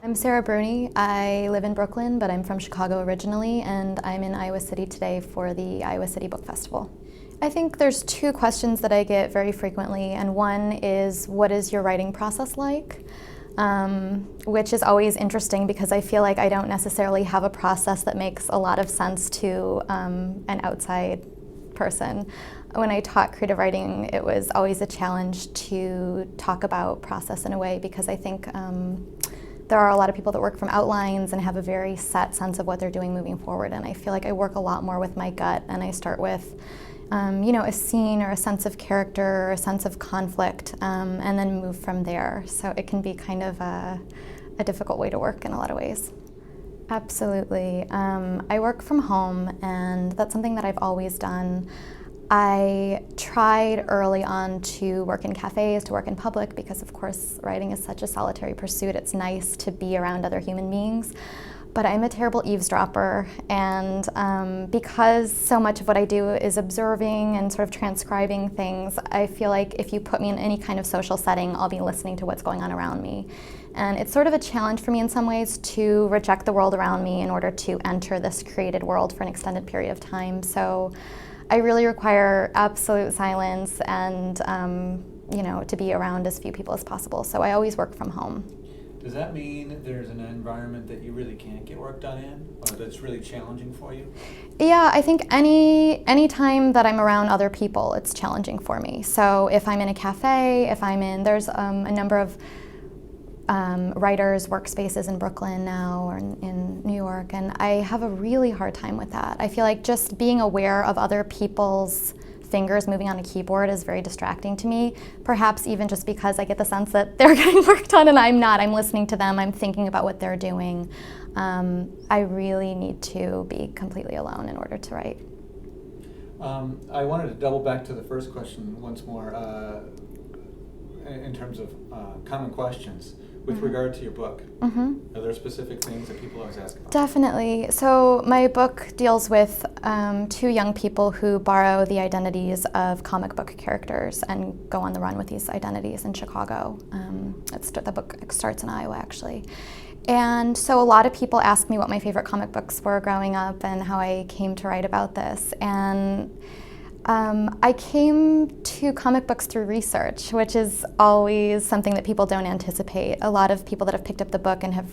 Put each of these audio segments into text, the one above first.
I'm Sarah Bruni. I live in Brooklyn, but I'm from Chicago originally, and I'm in Iowa City today for the Iowa City Book Festival. I think there's two questions that I get very frequently, and one is, what is your writing process like? Which is always interesting because I feel like I don't necessarily have a process that makes a lot of sense to an outside person. When I taught creative writing, it was always a challenge to talk about process in a way because I think there are a lot of people that work from outlines and have a very set sense of what they're doing moving forward, and I feel like I work a lot more with my gut, and I start with a scene or a sense of character or a sense of conflict, and then move from there. So it can be kind of a difficult way to work in a lot of ways. Absolutely. I work from home, and that's something that I've always done. I tried early on to work in cafes, to work in public, because of course writing is such a solitary pursuit. It's nice to be around other human beings. But I'm a terrible eavesdropper, and because so much of what I do is observing and sort of transcribing things, I feel like if you put me in any kind of social setting, I'll be listening to what's going on around me. And it's sort of a challenge for me in some ways to reject the world around me in order to enter this created world for an extended period of time. So I really require absolute silence and to be around as few people as possible. So I always work from home. Does that mean there's an environment that you really can't get work done in, or that's really challenging for you? Yeah, I think any time that I'm around other people, it's challenging for me. So if I'm in a cafe, there's a number of writers' workspaces in Brooklyn now or in New York, and I have a really hard time with that. I feel like just being aware of other people's fingers moving on a keyboard is very distracting to me, perhaps even just because I get the sense that they're getting work done and I'm not. I'm listening to them, I'm thinking about what they're doing. I really need to be completely alone in order to write. I wanted to double back to the first question once more in terms of common questions. With regard to your book, are there specific things that people always ask about? Definitely. So my book deals with two young people who borrow the identities of comic book characters and go on the run with these identities in Chicago. The book starts in Iowa, actually. And so a lot of people ask me what my favorite comic books were growing up and how I came to write about this. And I came to comic books through research, which is always something that people don't anticipate. A lot of people that have picked up the book and have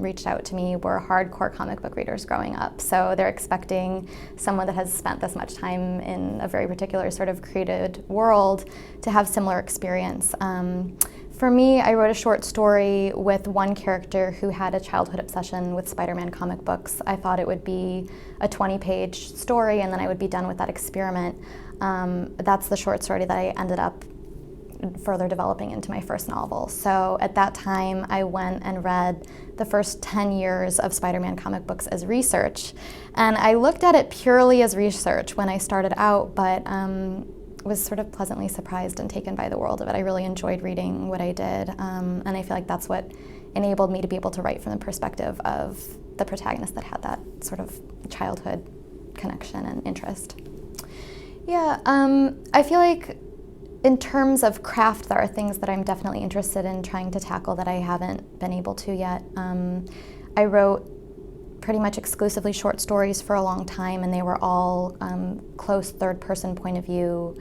reached out to me were hardcore comic book readers growing up. So they're expecting someone that has spent this much time in a very particular sort of created world to have similar experience. For me, I wrote a short story with one character who had a childhood obsession with Spider-Man comic books. I thought it would be a 20-page story and then I would be done with that experiment. That's the short story that I ended up further developing into my first novel. So at that time, I went and read the first 10 years of Spider-Man comic books as research. And I looked at it purely as research when I started out, but was sort of pleasantly surprised and taken by the world of it. I really enjoyed reading what I did, and I feel like that's what enabled me to be able to write from the perspective of the protagonist that had that sort of childhood connection and interest. Yeah, I feel like in terms of craft, there are things that I'm definitely interested in trying to tackle that I haven't been able to yet. I wrote pretty much exclusively short stories for a long time, and they were all close third-person point of view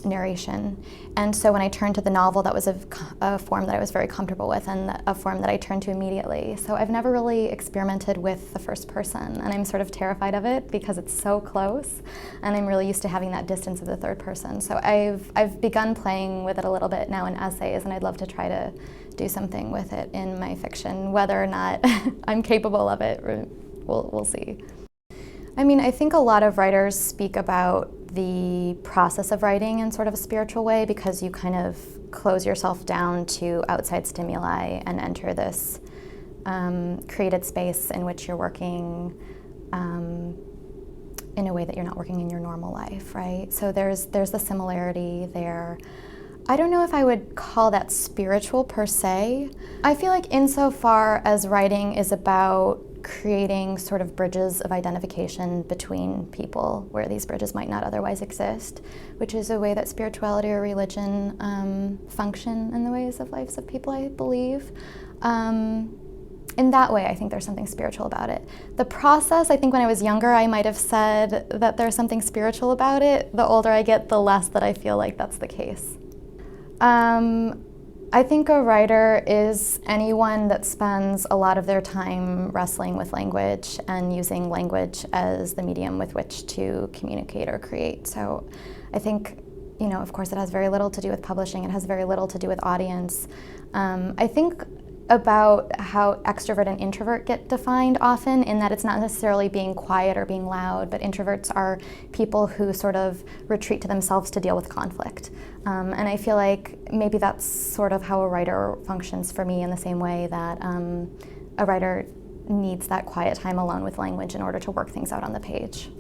narration. And so when I turned to the novel, that was a form that I was very comfortable with and a form that I turned to immediately. So I've never really experimented with the first person, and I'm sort of terrified of it because it's so close, and I'm really used to having that distance of the third person. So I've begun playing with it a little bit now in essays, and I'd love to try to do something with it in my fiction. Whether or not I'm capable of it, we'll see. I mean, I think a lot of writers speak about the process of writing in sort of a spiritual way because you kind of close yourself down to outside stimuli and enter this created space in which you're working in a way that you're not working in your normal life, right? So there's the similarity there. I don't know if I would call that spiritual per se. I feel like insofar as writing is about creating sort of bridges of identification between people where these bridges might not otherwise exist, which is a way that spirituality or religion function in the ways of lives of people, I believe. In that way, I think there's something spiritual about it. The process, I think when I was younger, I might have said that there's something spiritual about it. The older I get, the less that I feel like that's the case. I think a writer is anyone that spends a lot of their time wrestling with language and using language as the medium with which to communicate or create. So I think, of course, it has very little to do with publishing. It has very little to do with audience. I think about how extrovert and introvert get defined often, in that it's not necessarily being quiet or being loud, but introverts are people who sort of retreat to themselves to deal with conflict. And I feel like maybe that's sort of how a writer functions for me, in the same way that a writer needs that quiet time alone with language in order to work things out on the page.